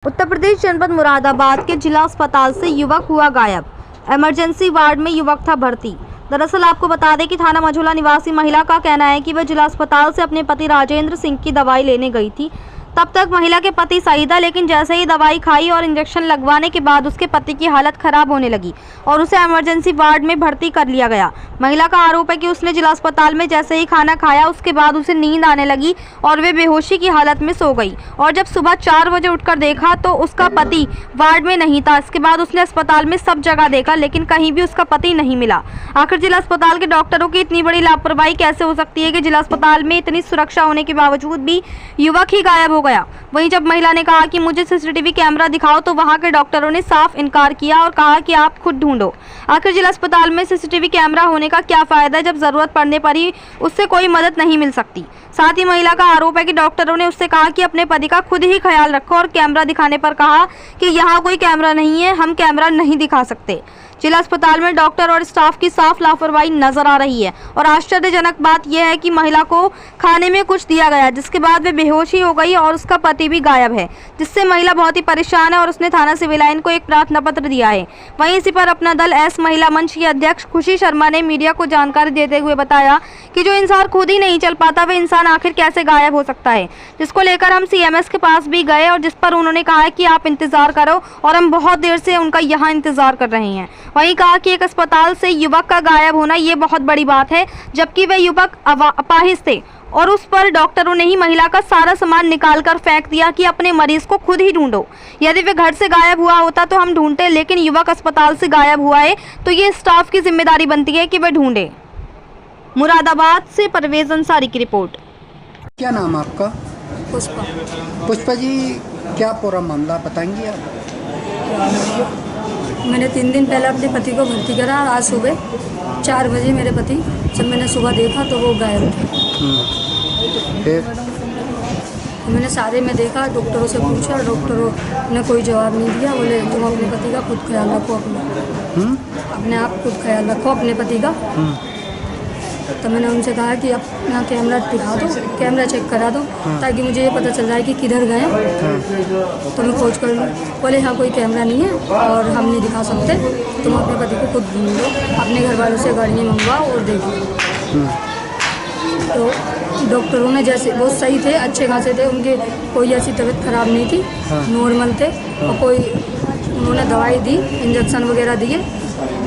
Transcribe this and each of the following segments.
उत्तर प्रदेश जनपद मुरादाबाद के जिला अस्पताल से युवक हुआ गायब। इमरजेंसी वार्ड में युवक था भर्ती। दरअसल आपको बता दें कि थाना मझौला निवासी महिला का कहना है कि वह जिला अस्पताल से अपने पति राजेंद्र सिंह की दवाई लेने गई थी। तब तक महिला के पति सही था, लेकिन जैसे ही दवाई खाई और इंजेक्शन लगवाने के बाद उसके पति की हालत खराब होने लगी और उसे इमरजेंसी वार्ड में भर्ती कर लिया गया। महिला का आरोप है कि उसने जिला अस्पताल में जैसे ही खाना खाया उसके बाद उसे नींद आने लगी और वे बेहोशी की हालत में सो गई और जब सुबह 4 बजे उठकर देखा तो उसका पति वार्ड में नहीं था। इसके बाद उसने अस्पताल में सब जगह देखा, लेकिन कहीं भी उसका पति नहीं मिला। आखिर जिला अस्पताल के डॉक्टरों की इतनी बड़ी लापरवाही कैसे हो सकती है कि जिला अस्पताल में इतनी सुरक्षा होने के बावजूद भी युवक ही गायब हो गया। वहीं जब महिला ने कहा कि मुझे सीसीटीवी कैमरा दिखाओ तो वहां के डॉक्टरों ने साफ इनकार किया और कहा कि आप खुद ढूंढो। आखिर जिला अस्पताल में सीसीटीवी कैमरा होने का क्या फायदा जब जरूरत पड़ने पर ही उससे कोई मदद नहीं मिल सकती। साथ ही महिला का आरोप है कि डॉक्टरों ने उससे कहा कि अपने पति का खुद ही ख्याल रखो और कैमरा दिखाने पर कहा कि यहाँ कोई कैमरा नहीं है, हम कैमरा नहीं दिखा सकते। जिला अस्पताल में डॉक्टर और स्टाफ की साफ लापरवाही नजर आ रही है और आश्चर्यजनक बात यह है कि महिला को खाने में कुछ दिया गया जिसके बाद वे बेहोशी हो गई और उसका पति भी गायब है, जिससे महिला बहुत ही परेशान है और उसने थाना सिविल लाइन को एक प्रार्थना पत्र दिया है। वहीं इसी पर अपना दल एस महिला मंच की अध्यक्ष खुशी शर्मा ने मीडिया को जानकारी देते हुए बताया कि जो इंसान खुद ही नहीं चल पाता वह इंसान आखिर कैसे गायब हो सकता है, जिसको लेकर हम सीएमएस के पास भी गए और जिस पर उन्होंने कहा है कि आप इंतजार करो और हम बहुत देर से उनका यहाँ इंतजार कर रहे हैं। वहीं कहा कि एक अस्पताल से युवक का गायब होना ये बहुत बड़ी बात है, जबकि वह युवक अपाहिज थे और उस पर डॉक्टरों ने ही महिला का सारा सामान निकालकर फेंक दिया कि अपने मरीज को खुद ही ढूंढो। यदि वह घर से गायब हुआ होता तो हम ढूंढते, लेकिन युवक अस्पताल से गायब हुआ है तो ये स्टाफ की जिम्मेदारी बनती है कि वह ढूंढे। मुरादाबाद से परवेज अंसारी की रिपोर्ट। क्या नाम आपका? पुष्पा। पुष्पा जी, क्या पूरा मामला बताएंगी आप? मैंने 3 दिन पहले अपने पति को भर्ती करा और आज सुबह 4 बजे मेरे पति, जब मैंने सुबह देखा तो वो गायब थे। फिर तो मैंने सारे में देखा, डॉक्टरों से पूछा, डॉक्टरों ने कोई जवाब नहीं दिया। बोले तुम अपने पति का खुद ख्याल रखो, अपने आप खुद ख्याल रखो अपने पति का। तो मैंने उनसे कहा कि अपना कैमरा दिखा दो, कैमरा चेक करा दो ताकि मुझे ये पता चल जाए कि किधर गए तो मैं खोज कर लूँ। बोले हाँ कोई कैमरा नहीं है और हम नहीं दिखा सकते, तुम अपने पति को खुद ढूंढ लो, अपने घर वालों से गाड़ियाँ मंगवाओ और देखो। तो डॉक्टरों ने जैसे बहुत सही थे, अच्छे खासे थे, उनके कोई ऐसी तबीयत खराब नहीं थी, नॉर्मल थे। और कोई उन्होंने दवाई दी, इंजेक्शन वगैरह दिए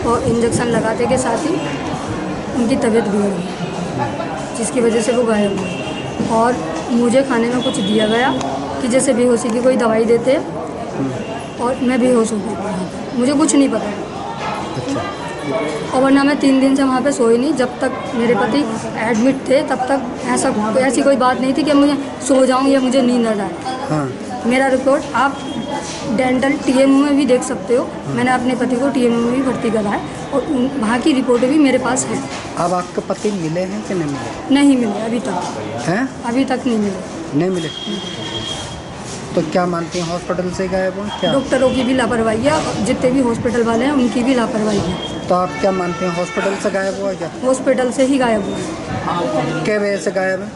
और इंजेक्शन लगाते के साथ ही उनकी तबीयत बिगड़ गई, जिसकी वजह से वो गायब हुए। और मुझे खाने में कुछ दिया गया कि जैसे बेहोशी की कोई दवाई देते और मैं बेहोश हो गई, मुझे कुछ नहीं पता। और वरना मैं 3 दिन से वहाँ पे सोई नहीं, जब तक मेरे पति एडमिट थे तब तक ऐसी कोई बात नहीं थी कि मुझे सो जाऊँ या मुझे नींद आ जाए। मेरा रिपोर्ट आप डेंटल टीएमओ में भी देख सकते हो। मैंने अपने पति को टीएमओ में भी भर्ती करा है और वहाँ की रिपोर्ट भी मेरे पास है। अब आपके पति मिले हैं कि नहीं मिले? नहीं मिले अभी तक। हैं? अभी तक नहीं मिले। नहीं मिले तो क्या मानते हैं, हॉस्पिटल से गायब हो क्या? डॉक्टरों की भी लापरवाही है, जितने भी हॉस्पिटल वाले हैं उनकी भी लापरवाही है। तो आप क्या मानते हैं, हॉस्पिटल से गायब हुआ क्या? हॉस्पिटल से ही गायब हुआ। क्या वजह से गायब है?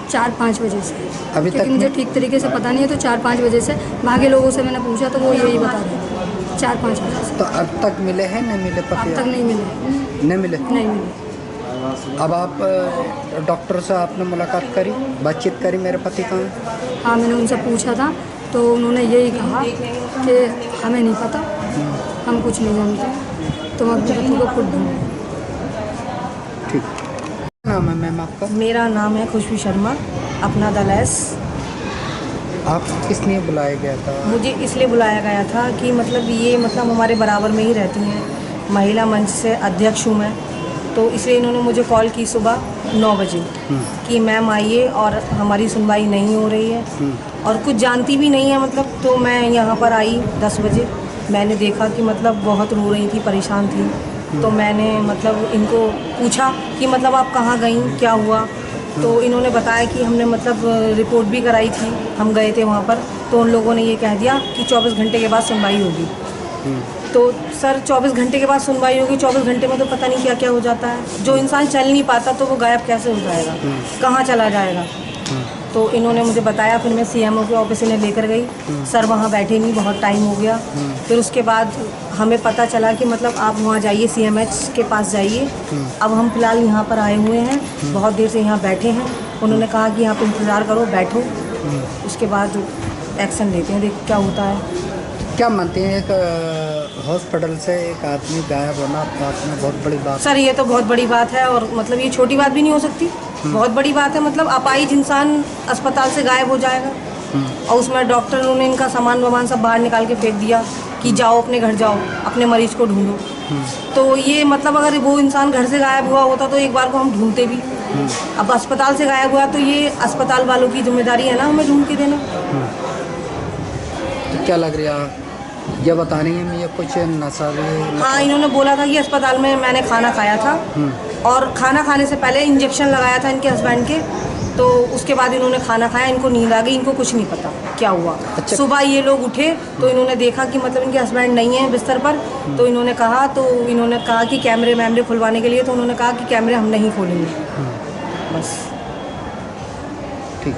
4-5 बजे से। अभी तक मुझे ठीक तरीके से पता नहीं है, तो 4-5 बजे से बाकी लोगों से मैंने पूछा तो वो यही बता रहे 4-5 बजे से। तो अब तक मिले हैं नहीं मिले पति? अब तक नहीं मिले। नहीं मिले? नहीं मिले। अब आप डॉक्टर से आपने मुलाकात करी, बातचीत करी, मेरे पति कहाँ हैं? हाँ मैंने उनसे पूछा था तो उन्होंने यही कहा कि हमें नहीं पता, हम कुछ नहीं जानते, तुम अपने पति को खुद ढूंढो। ठीक। नाम है मैम आपका? मेरा नाम है खुशी शर्मा, अपना दल एस। आप किस लिए बुलाया गया था? मुझे इसलिए बुलाया गया था कि ये हमारे बराबर में ही रहती हैं, महिला मंच से अध्यक्ष हूँ मैं, तो इसलिए इन्होंने मुझे कॉल की सुबह 9 बजे कि मैम आइए और हमारी सुनवाई नहीं हो रही है और कुछ जानती भी नहीं है तो मैं यहाँ पर आई 10 बजे। मैंने देखा कि बहुत रो रही थी, परेशान थी, तो मैंने इनको पूछा कि आप कहाँ गई, क्या हुआ। तो इन्होंने बताया कि हमने रिपोर्ट भी कराई थी, हम गए थे वहाँ पर, तो उन लोगों ने ये कह दिया कि 24 घंटे के बाद सुनवाई होगी। तो सर 24 घंटे के बाद सुनवाई होगी, 24 घंटे में तो पता नहीं क्या क्या हो जाता है। जो इंसान चल नहीं पाता तो वो गायब कैसे हो जाएगा, कहाँ चला जाएगा। तो इन्होंने मुझे बताया, फिर मैं सीएमओ के ऑफिस इन्हें लेकर गई। सर वहाँ बैठे नहीं, बहुत टाइम हो गया। फिर उसके बाद हमें पता चला कि मतलब आप वहाँ जाइए, सीएमएच के पास जाइए। अब हम फिलहाल यहाँ पर आए हुए हैं, बहुत देर से यहाँ बैठे हैं। उन्होंने कहा कि यहाँ पर इंतज़ार करो, बैठो, उसके बाद एक्शन लेते हैं, देख क्या होता है। क्या मानते हैं, एक हॉस्पिटल से एक आदमी गायब होना आपने बहुत बड़ी बात? सर ये तो बहुत बड़ी बात है, और मतलब ये छोटी बात भी नहीं हो सकती, बहुत बड़ी बात है। मतलब अपाहिज इंसान अस्पताल से गायब हो जाएगा, और उसमें डॉक्टर ने इनका सामान वामान सब बाहर निकाल के फेंक दिया कि जाओ अपने घर जाओ, अपने मरीज को ढूंढो। तो ये मतलब अगर वो इंसान घर से गायब हुआ होता तो एक बार को हम ढूंढते भी। अब अस्पताल से गायब हुआ तो ये अस्पताल वालों की जिम्मेदारी है ना हमें ढूंढ के देना। तो क्या लग रहा है, ये बताने में ये कुछ नशा भी? हाँ, इन्होंने बोला था कि अस्पताल में मैंने खाना खाया था, और खाना खाने से पहले इंजेक्शन लगाया था इनके हस्बैंड के, तो उसके बाद इन्होंने खाना खाया, इनको नींद आ गई, इनको कुछ नहीं पता क्या हुआ। अच्छा। सुबह ये लोग उठे तो इन्होंने देखा कि मतलब इनके हस्बैंड नहीं है बिस्तर पर, तो इन्होंने कहा कि कैमरे खुलवाने के लिए, तो उन्होंने कहा कि कैमरे हम नहीं खोलेंगे, बस। ठीक।